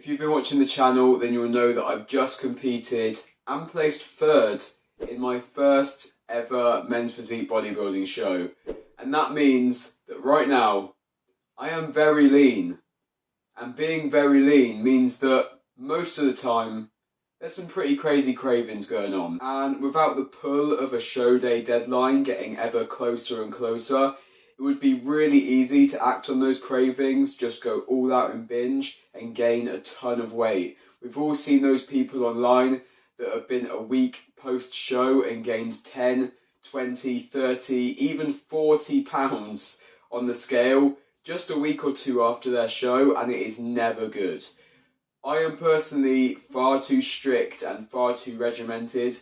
If you've been watching the channel, then you'll know that I've just competed and placed third in my first ever men's physique bodybuilding show. And that means that right now, I am very lean. And being very lean means that most of the time, there's some pretty crazy cravings going on. And without the pull of a show day deadline getting ever closer and closer, it would be really easy to act on those cravings, just go all out and binge and gain a ton of weight. We've all seen those people online that have been a week post-show and gained 10, 20, 30, even 40 pounds on the scale just a week or two after their show, and it is never good. I am personally far too strict and far too regimented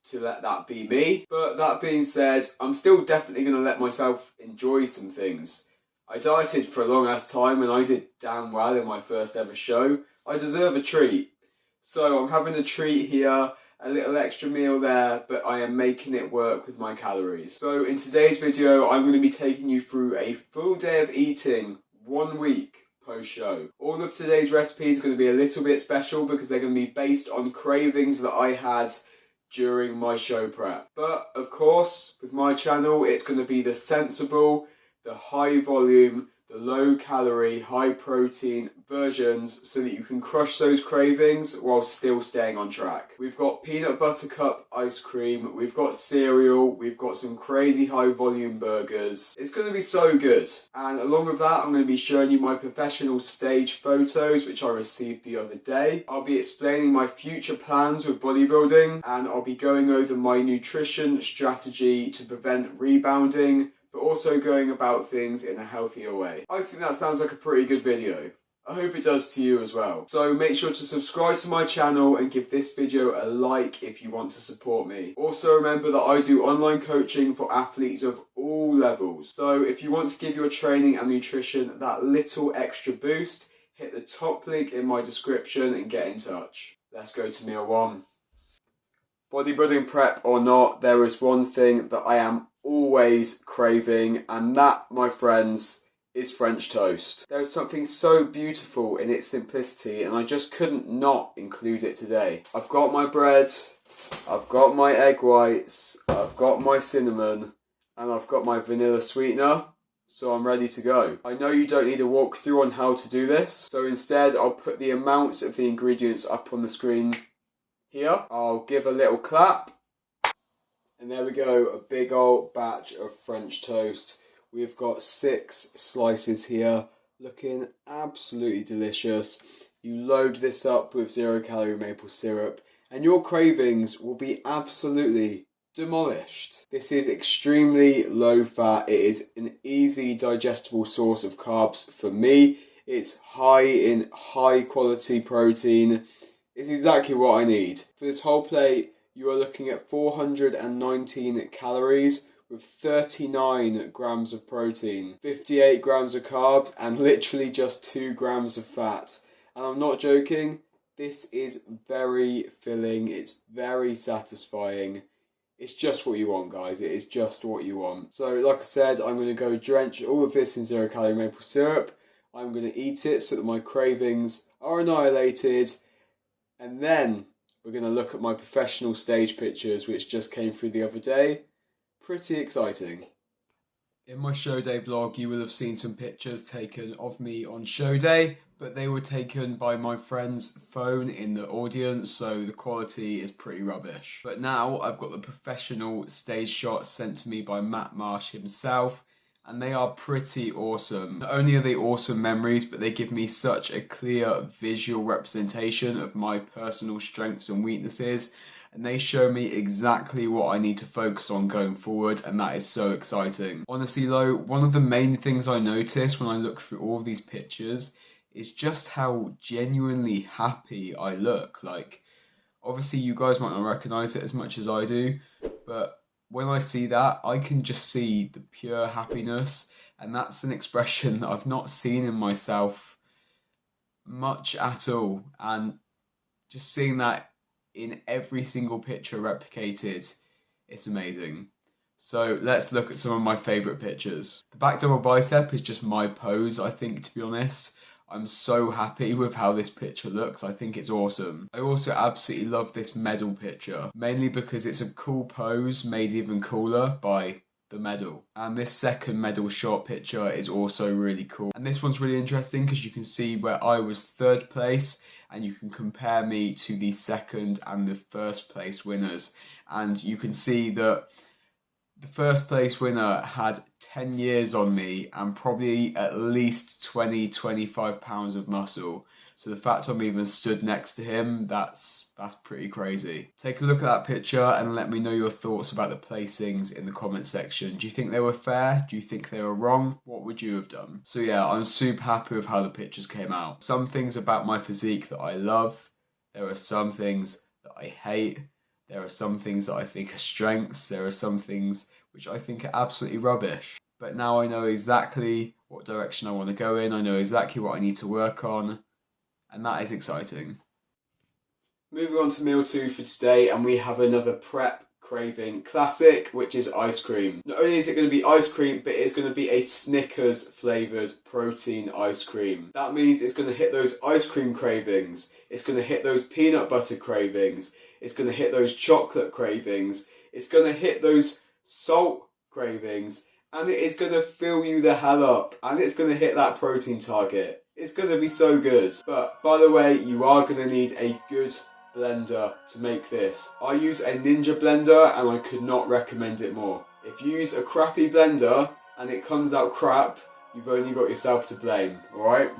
to let that be me. But that being said, I'm still definitely going to let myself enjoy some things. I dieted for a long ass time and I did damn well in my first ever show. I deserve a treat. So I'm having a treat here, a little extra meal there, but I am making it work with my calories. So in today's video, I'm going to be taking you through a full day of eating, 1 week post-show. All of today's recipes are going to be a little bit special because they're going to be based on cravings that I had during my show prep. But of course, with my channel, it's going to be the sensible, the high volume, the low calorie, high protein versions so that you can crush those cravings while still staying on track. We've got peanut butter cup ice cream, we've got cereal, we've got some crazy high volume burgers. It's going to be so good. And along with that, I'm going to be showing you my professional stage photos which I received the other day. I'll be explaining my future plans with bodybuilding, and I'll be going over my nutrition strategy to prevent rebounding, but also going about things in a healthier way. I think that sounds like a pretty good video. I hope it does to you as well. So make sure to subscribe to my channel and give this video a like if you want to support me. Also remember that I do online coaching for athletes of all levels. So if you want to give your training and nutrition that little extra boost, hit the top link in my description and get in touch. Let's go to meal one. Bodybuilding prep or not, there is one thing that I am always craving, and that, my friends, is French toast. There is something so beautiful in its simplicity, and I just couldn't not include it today. I've got my bread, I've got my egg whites, I've got my cinnamon, and I've got my vanilla sweetener, so I'm ready to go. I know you don't need a walkthrough on how to do this, so instead I'll put the amounts of the ingredients up on the screen here. I'll give a little clap. And there we go, a big old batch of French toast. We've got 6 slices here, looking absolutely delicious. You load this up with 0-calorie maple syrup, and your cravings will be absolutely demolished. This is extremely low fat. It is an easy digestible source of carbs for me. It's high in high quality protein. It's exactly what I need. For this whole plate, you are looking at 419 calories with 39 grams of protein, 58 grams of carbs, and literally just 2 grams of fat. And I'm not joking, this is very filling, it's very satisfying. It's just what you want, guys, it is just what you want. So like I said, I'm going to go drench all of this in 0-calorie maple syrup. I'm going to eat it so that my cravings are annihilated. And then we're going to look at my professional stage pictures, which just came through the other day. Pretty exciting. In my show day vlog, you will have seen some pictures taken of me on show day, but they were taken by my friend's phone in the audience, so the quality is pretty rubbish. But now I've got the professional stage shots sent to me by Matt Marsh himself, and they are pretty awesome. Not only are they awesome memories, but they give me such a clear visual representation of my personal strengths and weaknesses, and they show me exactly what I need to focus on going forward, and that is so exciting. Honestly though, one of the main things I notice when I look through all of these pictures is just how genuinely happy I look. Like, obviously you guys might not recognise it as much as I do, but when I see that, I can just see the pure happiness, and that's an expression that I've not seen in myself much at all, and just seeing that in every single picture replicated, it's amazing. So let's look at some of my favourite pictures. The back double bicep is just my pose, I think, to be honest. I'm so happy with how this picture looks. I think it's awesome. I also absolutely love this medal picture, mainly because it's a cool pose made even cooler by the medal. And this second medal shot picture is also really cool. And this one's really interesting because you can see where I was third place and you can compare me to the second and the first place winners. And you can see that the first place winner had 10 years on me and probably at least 25 pounds of muscle. So the fact I'm even stood next to him, that's pretty crazy. Take a look at that picture and let me know your thoughts about the placings in the comment section. Do you think they were fair? Do you think they were wrong? What would you have done? So yeah, I'm super happy with how the pictures came out. Some things about my physique that I love. There are some things that I hate. There are some things that I think are strengths. There are some things which I think are absolutely rubbish. But now I know exactly what direction I want to go in. I know exactly what I need to work on. And that is exciting. Moving on to meal 2 for today, and we have another prep craving classic, which is ice cream. Not only is it going to be ice cream, but it's going to be a Snickers flavoured protein ice cream. That means it's going to hit those ice cream cravings. It's going to hit those peanut butter cravings. It's going to hit those chocolate cravings. It's going to hit those salt cravings. And it is going to fill you the hell up. And it's going to hit that protein target. It's going to be so good. But by the way, you are going to need a good blender to make this. I use a Ninja blender and I could not recommend it more. If you use a crappy blender and it comes out crap, you've only got yourself to blame, alright?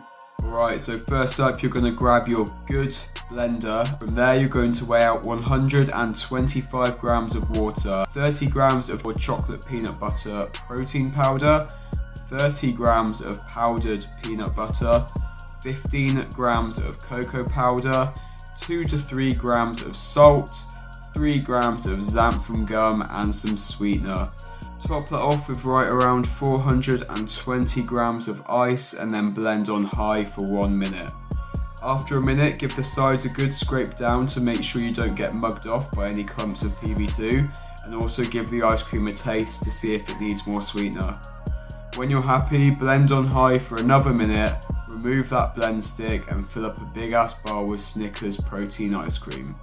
Alright, so first up you're going to grab your good blender. From there you're going to weigh out 125 grams of water, 30 grams of chocolate peanut butter protein powder, 30 grams of powdered peanut butter, 15 grams of cocoa powder, 2 to 3 grams of salt, 3 grams of xanthan gum and some sweetener. Top that off with right around 420 grams of ice and then blend on high for 1 minute. After a minute, give the sides a good scrape down to make sure you don't get mugged off by any clumps of PB2, and also give the ice cream a taste to see if it needs more sweetener. When you're happy, blend on high for another minute, remove that blend stick and fill up a big ass bowl with Snickers protein ice cream.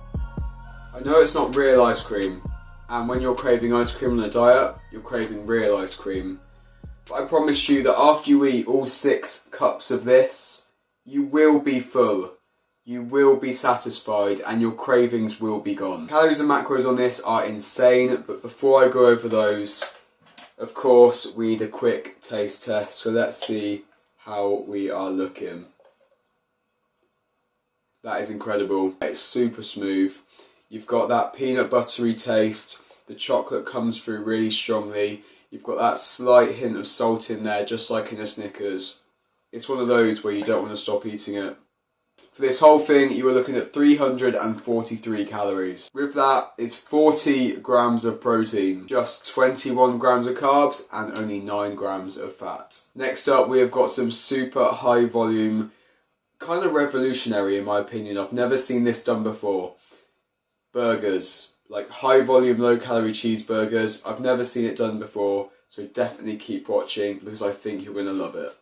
I know it's not real ice cream, and when you're craving ice cream on a diet, you're craving real ice cream. But I promise you that after you eat all 6 cups of this, you will be full, you will be satisfied, and your cravings will be gone. Calories and macros on this are insane, but before I go over those, of course, we need a quick taste test, so let's see how we are looking. That is incredible. It's super smooth. You've got that peanut buttery taste. The chocolate comes through really strongly. You've got that slight hint of salt in there, just like in a Snickers. It's one of those where you don't want to stop eating it. For this whole thing, you are looking at 343 calories. With that, it's 40 grams of protein, just 21 grams of carbs, and only 9 grams of fat. Next up, we have got some super high volume, kind of revolutionary in my opinion. I've never seen this done before. Burgers, like high volume, low calorie cheeseburgers. I've never seen it done before, so definitely keep watching because I think you're going to love it.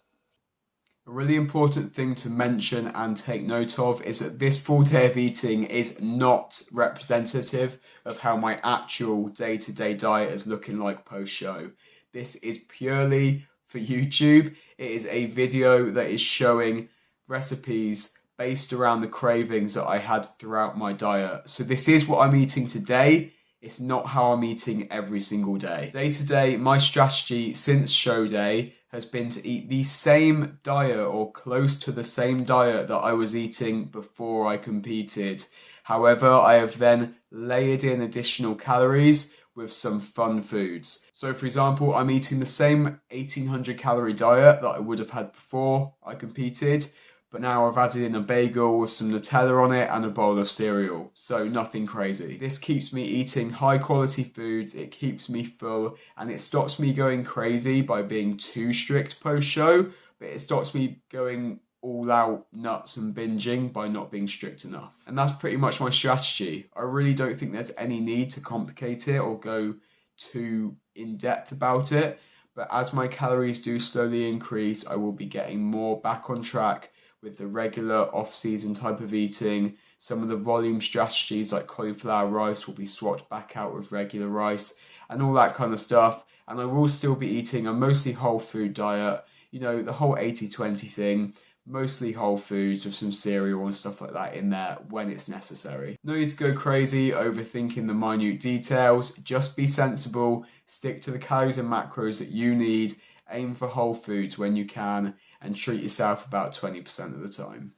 A really important thing to mention and take note of is that this full day of eating is not representative of how my actual day-to-day diet is looking like post-show. This is purely for YouTube. It is a video that is showing recipes based around the cravings that I had throughout my diet. So this is what I'm eating today. It's not how I'm eating every single day. Day to day, my strategy since show day has been to eat the same diet or close to the same diet that I was eating before I competed. However, I have then layered in additional calories with some fun foods. So for example, I'm eating the same 1800 calorie diet that I would have had before I competed, but now I've added in a bagel with some Nutella on it and a bowl of cereal. So nothing crazy. This keeps me eating high quality foods, it keeps me full, and it stops me going crazy by being too strict post-show, but it stops me going all out nuts and binging by not being strict enough. And that's pretty much my strategy. I really don't think there's any need to complicate it or go too in depth about it, but as my calories do slowly increase, I will be getting more back on track with the regular off-season type of eating. Some of the volume strategies like cauliflower rice will be swapped back out with regular rice and all that kind of stuff. And I will still be eating a mostly whole food diet, you know, the whole 80-20 thing, mostly whole foods with some cereal and stuff like that in there when it's necessary. No need to go crazy overthinking the minute details, just be sensible, stick to the calories and macros that you need, aim for whole foods when you can, and treat yourself about 20% of the time.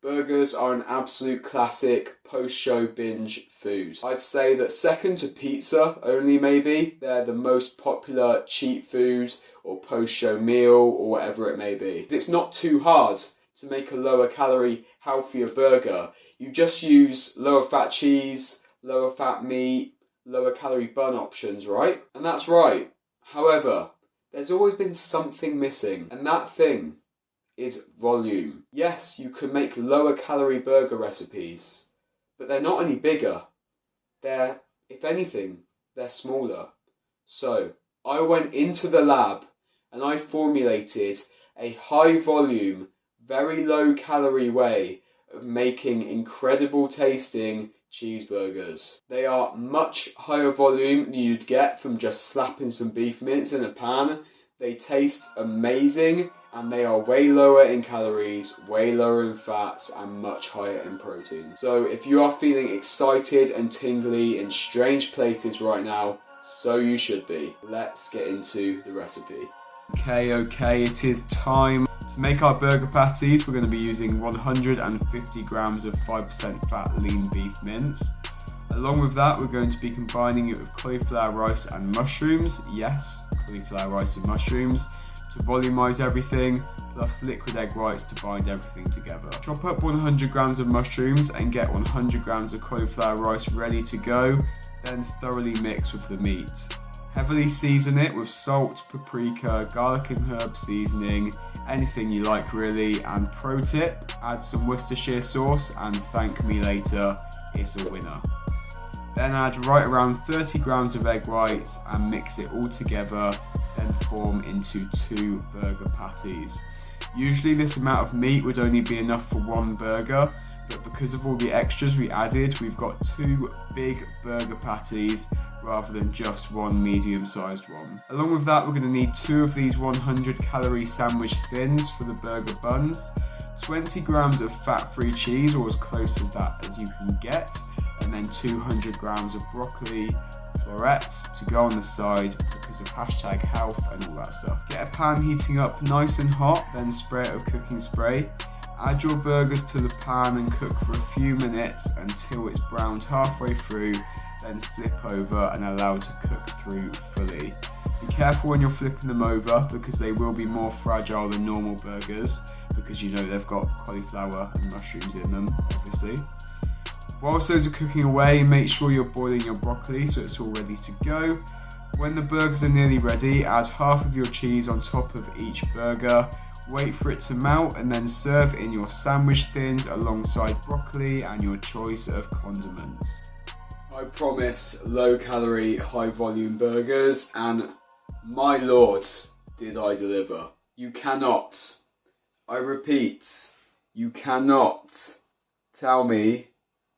Burgers are an absolute classic post-show binge food. I'd say that second to pizza only maybe, they're the most popular cheat food or post-show meal or whatever it may be. It's not too hard to make a lower calorie, healthier burger. You just use lower fat cheese, lower fat meat, lower calorie bun options, right? And that's right. However, there's always been something missing, and that thing is volume. Yes, you can make lower calorie burger recipes, but they're not any bigger. They're, if anything, they're smaller. So I went into the lab and I formulated a high volume, very low calorie way of making incredible tasting cheeseburgers. They are much higher volume than you'd get from just slapping some beef mince in a pan. They taste amazing and they are way lower in calories, way lower in fats, and much higher in protein. So if you are feeling excited and tingly in strange places right now, so you should be. Let's get into the recipe. Okay, it is time. To make our burger patties, we're going to be using 150 grams of 5% fat lean beef mince. Along with that, we're going to be combining it with cauliflower rice and mushrooms. Yes, cauliflower rice and mushrooms to volumize everything, plus liquid egg whites to bind everything together. Chop up 100 grams of mushrooms and get 100 grams of cauliflower rice ready to go, then thoroughly mix with the meat. Heavily season it with salt, paprika, garlic and herb seasoning, anything you like really, and pro tip, add some Worcestershire sauce and thank me later, it's a winner. Then add right around 30 grams of egg whites and mix it all together, then form into 2 burger patties. Usually this amount of meat would only be enough for 1 burger, but because of all the extras we added, we've got 2 big burger patties rather than just 1 medium-sized one. Along with that, we're going to need 2 of these 100-calorie sandwich thins for the burger buns, 20 grams of fat-free cheese, or as close as that as you can get, and then 200 grams of broccoli florets to go on the side because of #health and all that stuff. Get a pan heating up nice and hot, then spray it with cooking spray. Add your burgers to the pan and cook for a few minutes until it's browned halfway through, then flip over and allow to cook through fully. Be careful when you're flipping them over because they will be more fragile than normal burgers because you know they've got cauliflower and mushrooms in them, obviously. Whilst those are cooking away, make sure you're boiling your broccoli so it's all ready to go. When the burgers are nearly ready, add half of your cheese on top of each burger. Wait for it to melt and then serve in your sandwich thins alongside broccoli and your choice of condiments. I promise low calorie, high volume burgers, and my lord, did I deliver. You cannot, I repeat, you cannot tell me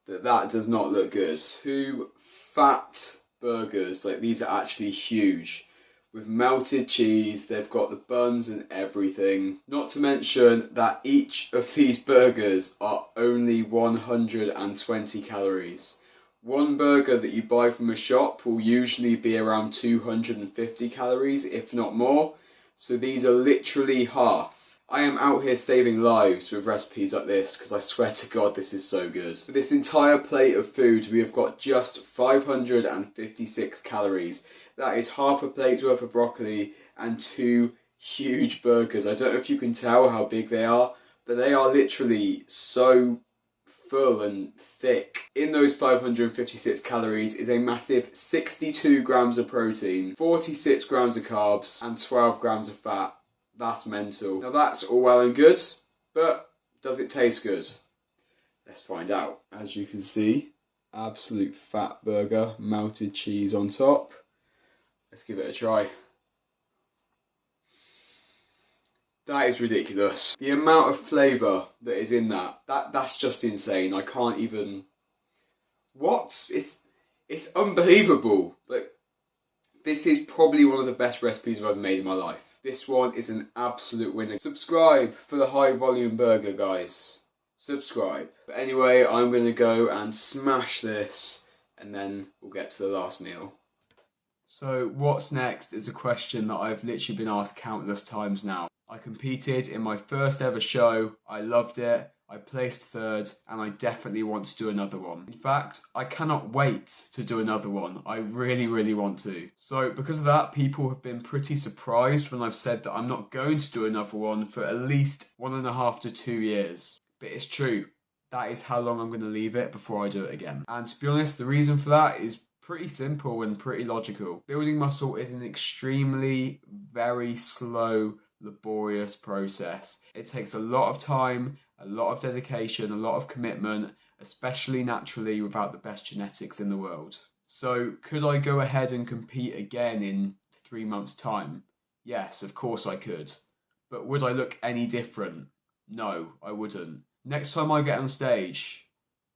that does not look good. 2 fat burgers, like these are actually huge. With melted cheese, they've got the buns and everything. Not to mention that each of these burgers are only 120 calories. 1 burger that you buy from a shop will usually be around 250 calories, if not more. So these are literally half. I am out here saving lives with recipes like this because I swear to God this is so good. For this entire plate of food we have got just 556 calories. That is half a plate's worth of broccoli and 2 huge burgers. I don't know if you can tell how big they are, but they are literally so full and thick. In those 556 calories is a massive 62 grams of protein, 46 grams of carbs and 12 grams of fat. That's mental. Now that's all well and good, but does it taste good? Let's find out. As you can see, absolute fat burger, melted cheese on top. Let's give it a try. That is ridiculous. The amount of flavour that is in that's just insane. I can't even... What? It's unbelievable. Like, this is probably one of the best recipes I've ever made in my life. This one is an absolute winner. Subscribe for the high volume burger, guys. Subscribe. But anyway, I'm going to go and smash this and then we'll get to the last meal. So what's next is a question that I've literally been asked countless times now. I competed in my first ever show, I loved it, I placed third, and I definitely want to do another one. In fact, I cannot wait to do another one. I really, really want to. So because of that, people have been pretty surprised when I've said that I'm not going to do another one for at least 1.5 to 2 years. But it's true. That is how long I'm going to leave it before I do it again. And to be honest, the reason for that is pretty simple and pretty logical. Building muscle is an extremely, very slow, laborious process. It takes a lot of time, a lot of dedication, a lot of commitment, especially naturally without the best genetics in the world. So could I go ahead and compete again in 3 months' time? Yes, of course I could. But would I look any different? No, I wouldn't. Next time I get on stage,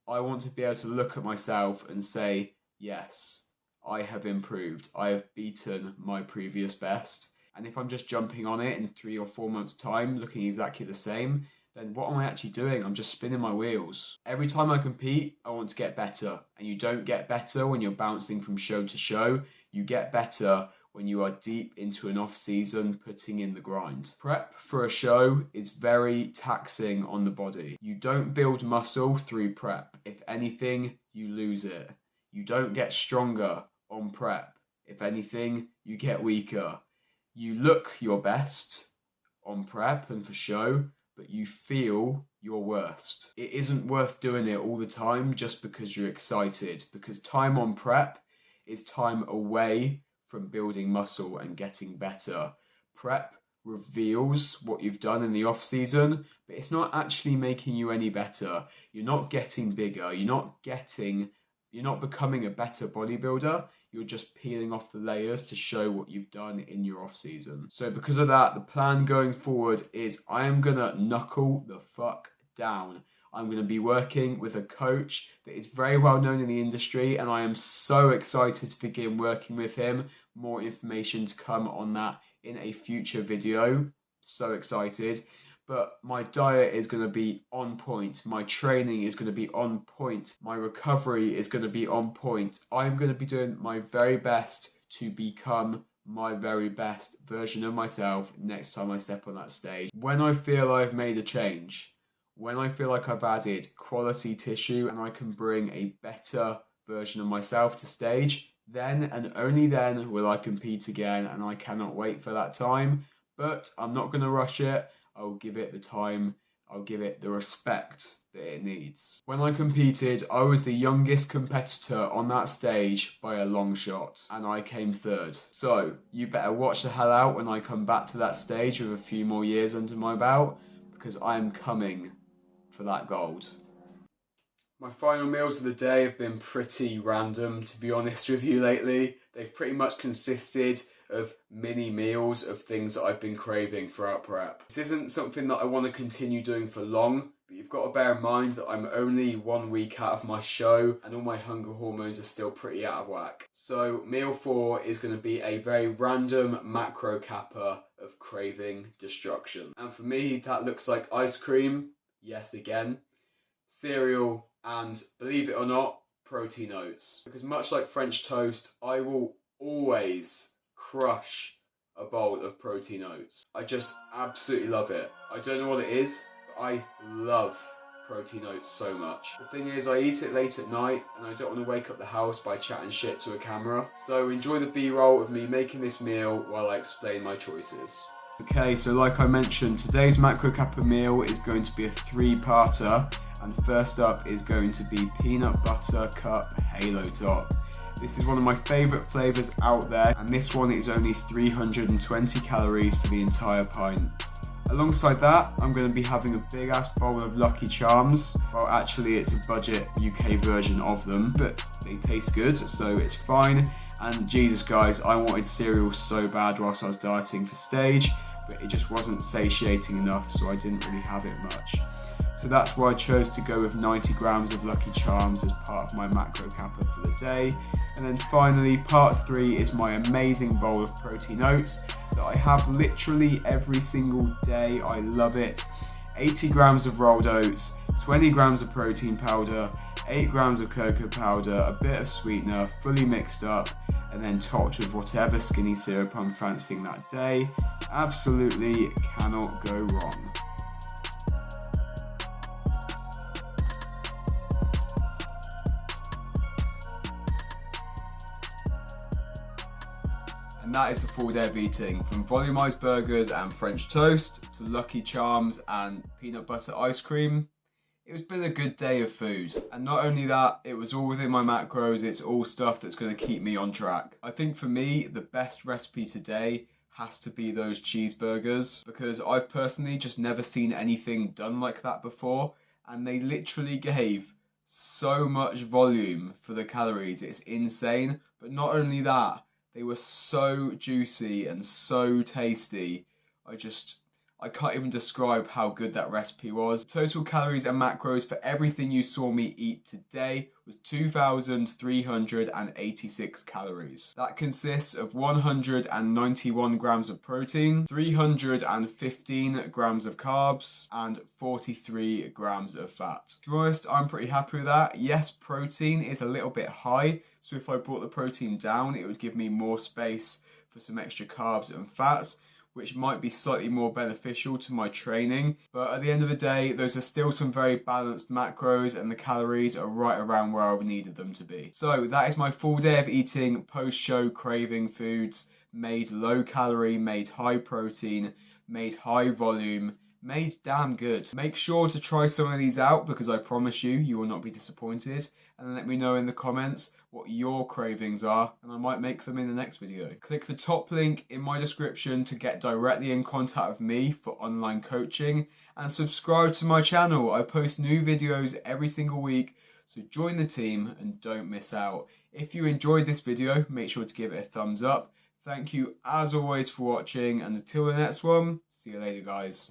I want to be able to look at myself and say, yes, I have improved. I have beaten my previous best. And if I'm just jumping on it in 3 or 4 months' time, looking exactly the same, then what am I actually doing? I'm just spinning my wheels. Every time I compete, I want to get better. And you don't get better when you're bouncing from show to show. You get better when you are deep into an off-season, putting in the grind. Prep for a show is very taxing on the body. You don't build muscle through prep. If anything, you lose it. You don't get stronger on prep. If anything, you get weaker. You look your best on prep and for show, but you feel your worst. It isn't worth doing it all the time just because you're excited, because time on prep is time away from building muscle and getting better. Prep reveals what you've done in the off season, but it's not actually making you any better. You're not getting bigger. You're not becoming a better bodybuilder. You're just peeling off the layers to show what you've done in your off season. So because of that, the plan going forward is I am gonna knuckle the fuck down. I'm going to be working with a coach that is very well known in the industry, and I am so excited to begin working with him. More information to come on that in a future video. So excited. But my diet is going to be on point. My training is going to be on point. My recovery is going to be on point. I'm going to be doing my very best to become my very best version of myself next time I step on that stage. When I feel I've made a change, when I feel like I've added quality tissue and I can bring a better version of myself to stage, then and only then will I compete again, and I cannot wait for that time. But I'm not going to rush it. I'll give it the time. I'll give it the respect that it needs. When I competed, I was the youngest competitor on that stage by a long shot, and I came third. So you better watch the hell out when I come back to that stage with a few more years under my belt, because I'm coming for that gold. My final meals of the day have been pretty random, to be honest with you, lately. They've pretty much consisted of mini meals of things that I've been craving throughout prep. This isn't something that I want to continue doing for long, but you've got to bear in mind that I'm only 1 week out of my show and all my hunger hormones are still pretty out of whack. So meal 4 is going to be a very random macro kappa of craving destruction. And for me, that looks like ice cream, yes again, cereal, and believe it or not, protein oats. Because much like French toast, I will always crush a bowl of protein oats. I just absolutely love it. I don't know what it is, but I love protein oats so much. The thing is, I eat it late at night and I don't want to wake up the house by chatting shit to a camera. So enjoy the B-roll of me making this meal while I explain my choices. Okay, so like I mentioned, today's macro kappa meal is going to be a 3-parter, and first up is going to be peanut butter cup halo top. This is one of my favourite flavours out there, and this one is only 320 calories for the entire pint. Alongside that, I'm going to be having a big ass bowl of Lucky Charms. Well, actually it's a budget UK version of them, but they taste good, so it's fine. And Jesus guys, I wanted cereal so bad whilst I was dieting for stage, but it just wasn't satiating enough, so I didn't really have it much. So that's why I chose to go with 90 grams of Lucky Charms as part of my macro kappa for the day. And then finally, part 3 is my amazing bowl of protein oats that I have literally every single day. I love it. 80 grams of rolled oats, 20 grams of protein powder, 8 grams of cocoa powder, a bit of sweetener, fully mixed up, and then topped with whatever skinny syrup I'm fancying that day. Absolutely cannot go wrong. And that is the full day of eating, from volumized burgers and French toast to Lucky Charms and peanut butter ice cream. It's been a good day of food. And not only that, it was all within my macros, it's all stuff that's going to keep me on track. I think for me, the best recipe today has to be those cheeseburgers, because I've personally just never seen anything done like that before, and they literally gave so much volume for the calories. It's insane. But not only that, they were so juicy and so tasty. I can't even describe how good that recipe was. Total calories and macros for everything you saw me eat today was 2,386 calories. That consists of 191 grams of protein, 315 grams of carbs, and 43 grams of fat. To be honest, I'm pretty happy with that. Yes, protein is a little bit high, so if I brought the protein down, it would give me more space for some extra carbs and fats, which might be slightly more beneficial to my training. But at the end of the day, those are still some very balanced macros, and the calories are right around where I needed them to be. So that is my full day of eating post-show craving foods, made low calorie, made high protein, made high volume, made damn good. Make sure to try some of these out, because I promise you will not be disappointed. And let me know in the comments what your cravings are, and I might make them in the next video. Click the top link in my description to get directly in contact with me for online coaching, and subscribe to my channel. I post new videos every single week, so join the team and don't miss out. If you enjoyed this video, make sure to give it a thumbs up. Thank you as always for watching, and until the next one, see you later guys.